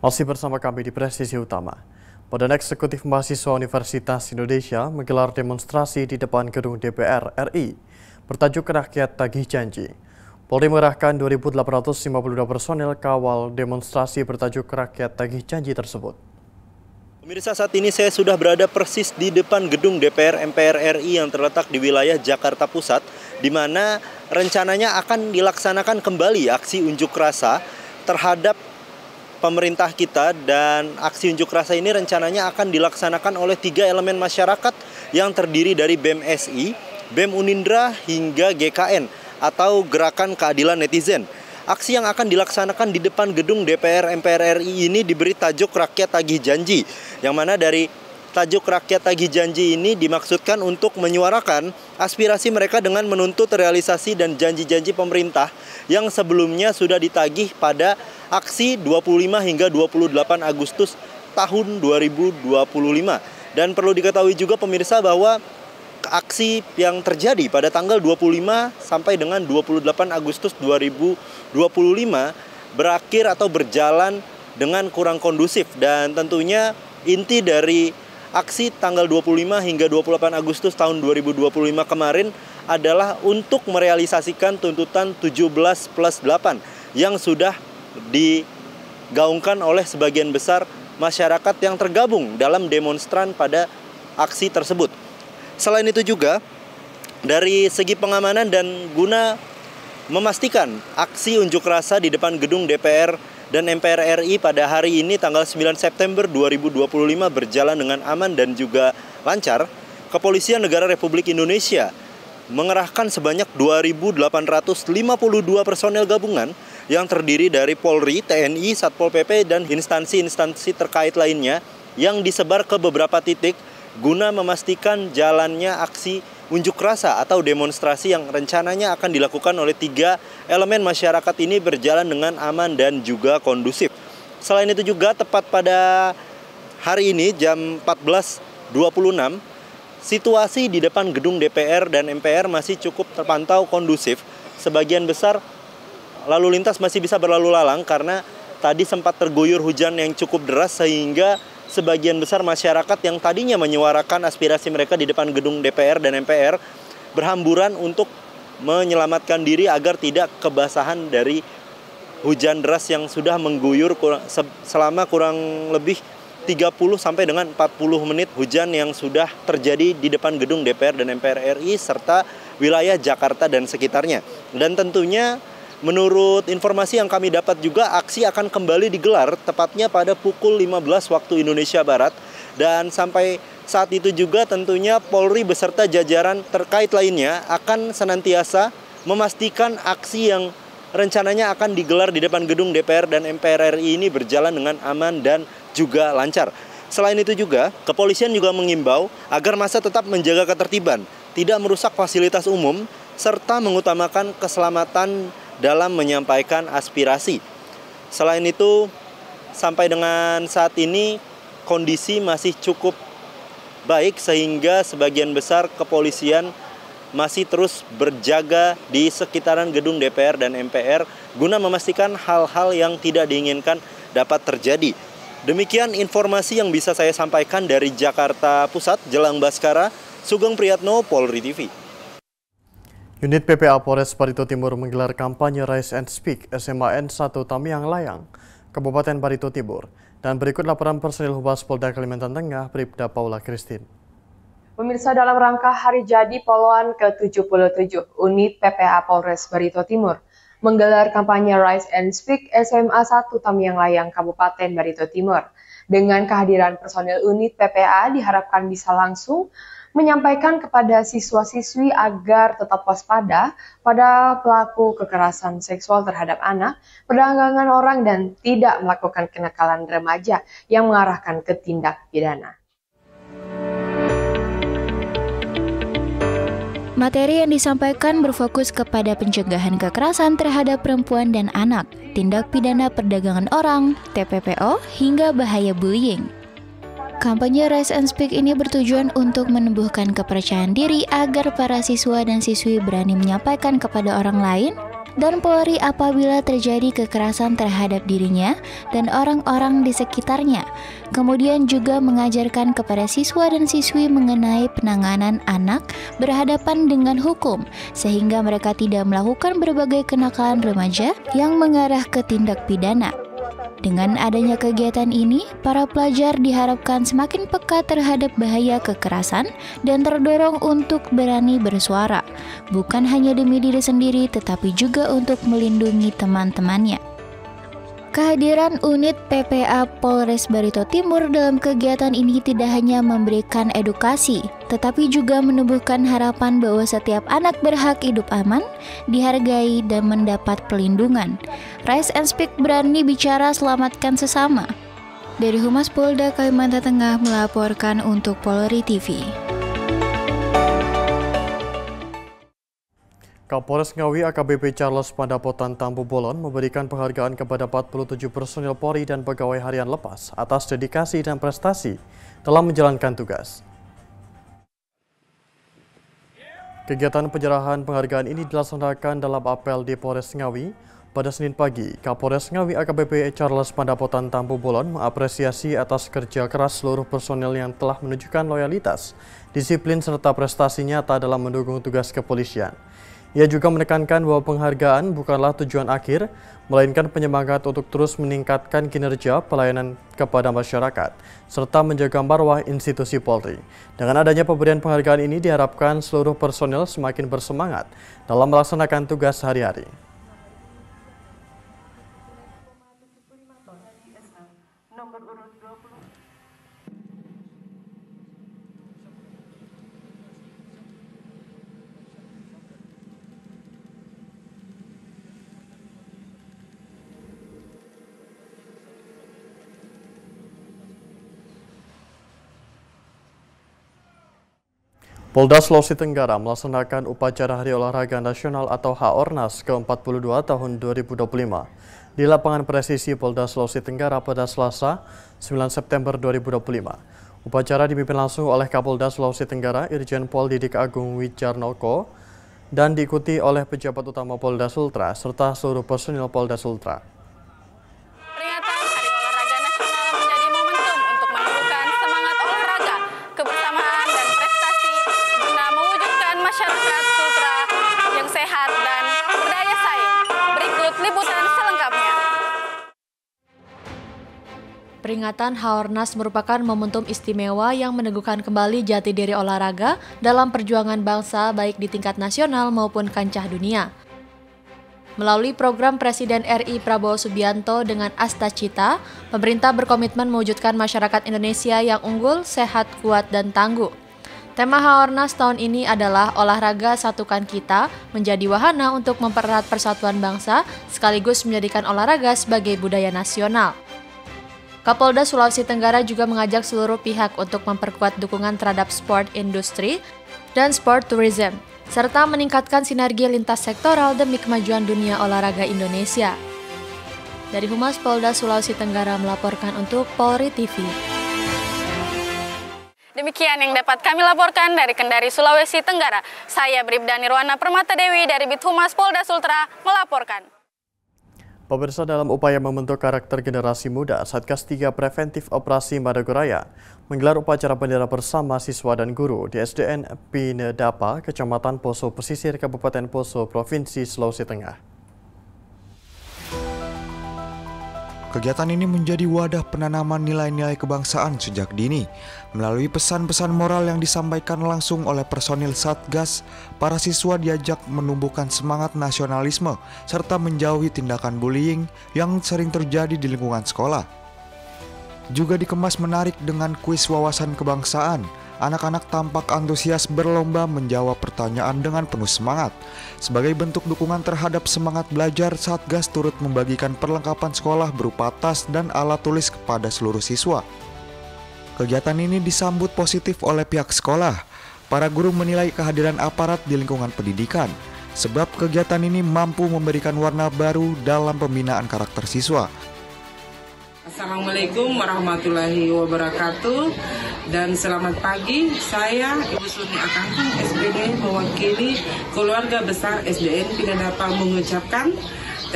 Masih bersama kami di Presisi Utama. Badan Eksekutif Mahasiswa Universitas Indonesia menggelar demonstrasi di depan gedung DPR RI bertajuk Rakyat Tagih Janji. Polri mengerahkan 2.852 personel kawal demonstrasi bertajuk Rakyat Tagih Janji tersebut. Pemirsa, saat ini saya sudah berada persis di depan gedung DPR MPR RI yang terletak di wilayah Jakarta Pusat, di mana rencananya akan dilaksanakan kembali aksi unjuk rasa terhadap pemerintah kita, dan aksi unjuk rasa ini rencananya akan dilaksanakan oleh 3 elemen masyarakat yang terdiri dari BEM SI, BEM Unindra hingga GKN atau Gerakan Keadilan Netizen. Aksi yang akan dilaksanakan di depan gedung DPR MPR RI ini diberi tajuk Rakyat Tagih Janji, yang mana dari tajuk Rakyat Tagih Janji ini dimaksudkan untuk menyuarakan aspirasi mereka dengan menuntut realisasi dan janji-janji pemerintah yang sebelumnya sudah ditagih pada aksi 25 hingga 28 Agustus tahun 2025. Dan perlu diketahui juga pemirsa bahwa aksi yang terjadi pada tanggal 25 sampai dengan 28 Agustus 2025 berakhir atau berjalan dengan kurang kondusif, dan tentunya inti dari aksi tanggal 25 hingga 28 Agustus tahun 2025 kemarin adalah untuk merealisasikan tuntutan 17+8 yang sudah digaungkan oleh sebagian besar masyarakat yang tergabung dalam demonstran pada aksi tersebut. Selain itu juga, dari segi pengamanan dan guna memastikan aksi unjuk rasa di depan gedung DPR dan MPR RI pada hari ini tanggal 9 September 2025 berjalan dengan aman dan juga lancar, Kepolisian Negara Republik Indonesia mengerahkan sebanyak 2.852 personel gabungan yang terdiri dari Polri, TNI, Satpol PP, dan instansi-instansi terkait lainnya yang disebar ke beberapa titik guna memastikan jalannya aksi unjuk rasa atau demonstrasi yang rencananya akan dilakukan oleh 3 elemen masyarakat ini berjalan dengan aman dan juga kondusif. Selain itu juga tepat pada hari ini jam 14.26, situasi di depan gedung DPR dan MPR masih cukup terpantau kondusif. Sebagian besar lalu lintas masih bisa berlalu lalang karena tadi sempat terguyur hujan yang cukup deras, sehingga sebagian besar masyarakat yang tadinya menyuarakan aspirasi mereka di depan gedung DPR dan MPR berhamburan untuk menyelamatkan diri agar tidak kebasahan dari hujan deras yang sudah mengguyur selama kurang lebih 30 sampai dengan 40 menit hujan yang sudah terjadi di depan gedung DPR dan MPR RI serta wilayah Jakarta dan sekitarnya. Dan tentunya menurut informasi yang kami dapat juga, aksi akan kembali digelar tepatnya pada pukul 15 waktu Indonesia Barat. Dan sampai saat itu juga tentunya Polri beserta jajaran terkait lainnya akan senantiasa memastikan aksi yang rencananya akan digelar di depan gedung DPR dan MPR RI ini berjalan dengan aman dan juga lancar. Selain itu juga, kepolisian juga mengimbau agar massa tetap menjaga ketertiban, tidak merusak fasilitas umum, serta mengutamakan keselamatan dalam menyampaikan aspirasi. Selain itu, sampai dengan saat ini kondisi masih cukup baik, sehingga sebagian besar kepolisian masih terus berjaga di sekitaran gedung DPR dan MPR guna memastikan hal-hal yang tidak diinginkan dapat terjadi. Demikian informasi yang bisa saya sampaikan dari Jakarta Pusat, Jelang Baskara, Sugeng Priyatno, Polri TV. Unit PPA Polres Barito Timur menggelar kampanye Rise and Speak SMA N1 Tamiang Layang, Kabupaten Barito Timur. Dan berikut laporan personil Humas Polda Kalimantan Tengah, Bribda Paula Christine. Pemirsa, dalam rangka Hari Jadi Poloan ke-77, Unit PPA Polres Barito Timur menggelar kampanye Rise and Speak SMA 1 Tamiang Layang, Kabupaten Barito Timur. Dengan kehadiran personil unit PPA diharapkan bisa langsung menyampaikan kepada siswa-siswi agar tetap waspada pada pelaku kekerasan seksual terhadap anak, perdagangan orang, dan tidak melakukan kenakalan remaja yang mengarahkan ke tindak pidana. Materi yang disampaikan berfokus kepada pencegahan kekerasan terhadap perempuan dan anak, tindak pidana perdagangan orang, TPPO, hingga bahaya bullying. Kampanye Rise and Speak ini bertujuan untuk menumbuhkan kepercayaan diri agar para siswa dan siswi berani menyampaikan kepada orang lain dan Polri apabila terjadi kekerasan terhadap dirinya dan orang-orang di sekitarnya. Kemudian juga mengajarkan kepada siswa dan siswi mengenai penanganan anak berhadapan dengan hukum, sehingga mereka tidak melakukan berbagai kenakalan remaja yang mengarah ke tindak pidana. Dengan adanya kegiatan ini, para pelajar diharapkan semakin peka terhadap bahaya kekerasan dan terdorong untuk berani bersuara, bukan hanya demi diri sendiri tetapi juga untuk melindungi teman-temannya. Kehadiran unit PPA Polres Barito Timur dalam kegiatan ini tidak hanya memberikan edukasi, tetapi juga menumbuhkan harapan bahwa setiap anak berhak hidup aman, dihargai, dan mendapat perlindungan. Rise and Speak berani bicara selamatkan sesama. Dari Humas Polda Kalimantan Tengah melaporkan untuk Polri TV. Kapolres Ngawi AKBP Charles Pandapotan Tampu Bolon memberikan penghargaan kepada 47 personil Polri dan pegawai harian lepas atas dedikasi dan prestasi dalam menjalankan tugas. Kegiatan penyerahan penghargaan ini dilaksanakan dalam apel di Polres Ngawi pada Senin pagi. Kapolres Ngawi AKBP Charles Pandapotan Tampu Bolon mengapresiasi atas kerja keras seluruh personil yang telah menunjukkan loyalitas, disiplin serta prestasi nyata dalam mendukung tugas kepolisian. Ia juga menekankan bahwa penghargaan bukanlah tujuan akhir, melainkan penyemangat untuk terus meningkatkan kinerja pelayanan kepada masyarakat, serta menjaga marwah institusi Polri. Dengan adanya pemberian penghargaan ini diharapkan seluruh personel semakin bersemangat dalam melaksanakan tugas sehari-hari. Polda Sulawesi Tenggara melaksanakan upacara Hari Olahraga Nasional atau HORNAS ke-42 tahun 2025 di lapangan presisi Polda Sulawesi Tenggara pada Selasa 9 September 2025. Upacara dipimpin langsung oleh Kapolda Sulawesi Tenggara Irjen Pol Didik Agung Wijarnoko dan diikuti oleh pejabat utama Polda Sultra serta seluruh personil Polda Sultra. Masyarakat Sultra yang sehat dan berdaya saing. Berikut liputan selengkapnya. Peringatan HORNAS merupakan momentum istimewa yang meneguhkan kembali jati diri olahraga dalam perjuangan bangsa baik di tingkat nasional maupun kancah dunia. Melalui program Presiden RI Prabowo Subianto dengan Asta Cita, pemerintah berkomitmen mewujudkan masyarakat Indonesia yang unggul, sehat, kuat, dan tangguh. Tema HORNAS tahun ini adalah olahraga satukan kita menjadi wahana untuk mempererat persatuan bangsa sekaligus menjadikan olahraga sebagai budaya nasional. Kapolda Sulawesi Tenggara juga mengajak seluruh pihak untuk memperkuat dukungan terhadap sport industri dan sport tourism, serta meningkatkan sinergi lintas sektoral demi kemajuan dunia olahraga Indonesia. Dari Humas Polda Sulawesi Tenggara melaporkan untuk Polri TV. Demikian yang dapat kami laporkan dari Kendari, Sulawesi Tenggara. Saya Bribda Nirwana Permata Dewi dari Bit Humas Polda Sultra melaporkan. Pemirsa, dalam upaya membentuk karakter generasi muda, Satgas 3 Preventif Operasi Madagoraya menggelar upacara bendera bersama siswa dan guru di SDN Pinedapa, Kecamatan Poso Pesisir, Kabupaten Poso, Provinsi Sulawesi Tengah. Kegiatan ini menjadi wadah penanaman nilai-nilai kebangsaan sejak dini. Melalui pesan-pesan moral yang disampaikan langsung oleh personil Satgas, para siswa diajak menumbuhkan semangat nasionalisme serta menjauhi tindakan bullying yang sering terjadi di lingkungan sekolah. Juga dikemas menarik dengan kuis wawasan kebangsaan. Anak-anak tampak antusias berlomba menjawab pertanyaan dengan penuh semangat. Sebagai bentuk dukungan terhadap semangat belajar, Satgas turut membagikan perlengkapan sekolah berupa tas dan alat tulis kepada seluruh siswa. Kegiatan ini disambut positif oleh pihak sekolah. Para guru menilai kehadiran aparat di lingkungan pendidikan, sebab kegiatan ini mampu memberikan warna baru dalam pembinaan karakter siswa. Assalamualaikum warahmatullahi wabarakatuh. Dan selamat pagi, saya Ibu Surni Akangkung, SPD, mewakili keluarga besar SDN Pinedapa mengucapkan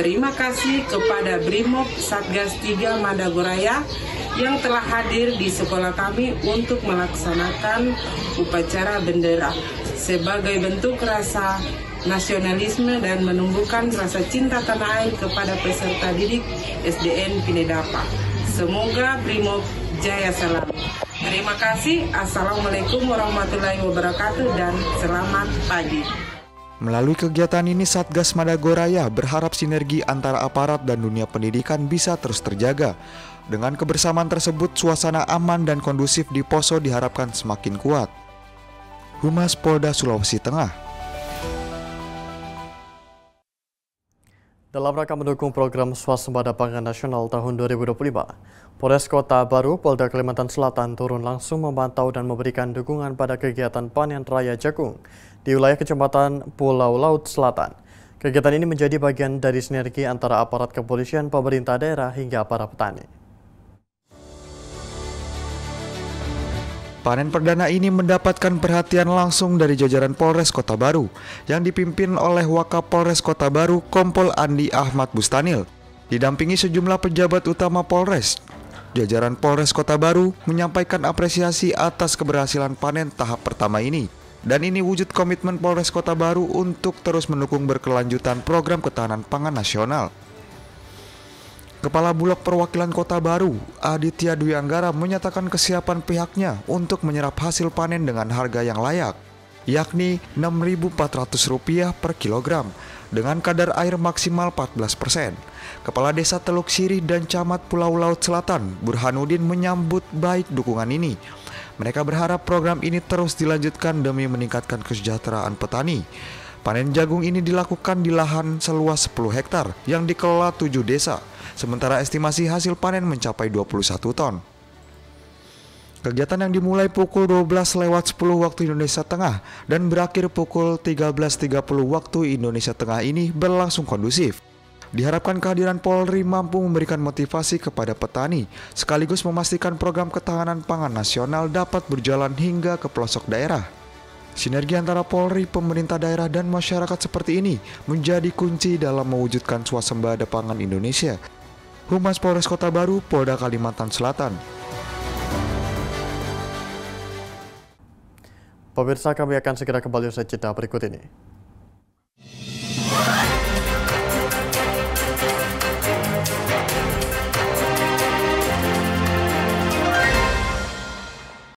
terima kasih kepada Brimob Satgas 3 Madagoraya yang telah hadir di sekolah kami untuk melaksanakan upacara bendera sebagai bentuk rasa nasionalisme dan menumbuhkan rasa cinta tanah air kepada peserta didik SDN Pinedapa. Semoga Brimob jaya selalu. Terima kasih. Assalamualaikum warahmatullahi wabarakatuh dan selamat pagi. Melalui kegiatan ini, Satgas Madagoraya berharap sinergi antara aparat dan dunia pendidikan bisa terus terjaga. Dengan kebersamaan tersebut, suasana aman dan kondusif di Poso diharapkan semakin kuat. Humas Polda Sulawesi Tengah. Dalam rangka mendukung program Swasembada Pangan Nasional tahun 2025, Polres Kota Baru, Polda Kalimantan Selatan turun langsung memantau dan memberikan dukungan pada kegiatan panen raya jagung di wilayah Kecamatan Pulau Laut Selatan. Kegiatan ini menjadi bagian dari sinergi antara aparat kepolisian, pemerintah daerah hingga para petani. Panen perdana ini mendapatkan perhatian langsung dari jajaran Polres Kota Baru yang dipimpin oleh Wakapolres Kota Baru Kompol Andi Ahmad Bustanil. Didampingi sejumlah pejabat utama Polres, jajaran Polres Kota Baru menyampaikan apresiasi atas keberhasilan panen tahap pertama ini. Dan ini wujud komitmen Polres Kota Baru untuk terus mendukung berkelanjutan program ketahanan pangan nasional. Kepala Bulog Perwakilan Kota Baru, Aditya Dwi Anggara, menyatakan kesiapan pihaknya untuk menyerap hasil panen dengan harga yang layak, yakni Rp6.400 per kilogram, dengan kadar air maksimal 14%. Kepala Desa Teluk Sirih dan Camat Pulau Laut Selatan, Burhanuddin, menyambut baik dukungan ini. Mereka berharap program ini terus dilanjutkan demi meningkatkan kesejahteraan petani. Panen jagung ini dilakukan di lahan seluas 10 hektar yang dikelola 7 desa. Sementara estimasi hasil panen mencapai 21 ton. Kegiatan yang dimulai pukul 12:10 waktu Indonesia Tengah dan berakhir pukul 13.30 waktu Indonesia Tengah ini berlangsung kondusif. Diharapkan kehadiran Polri mampu memberikan motivasi kepada petani, sekaligus memastikan program ketahanan pangan nasional dapat berjalan hingga ke pelosok daerah. Sinergi antara Polri, pemerintah daerah, dan masyarakat seperti ini menjadi kunci dalam mewujudkan swasembada pangan Indonesia. Humas Polres Kota Baru, Polda Kalimantan Selatan. Pemirsa, kami akan segera kembali usai jeda berikut ini.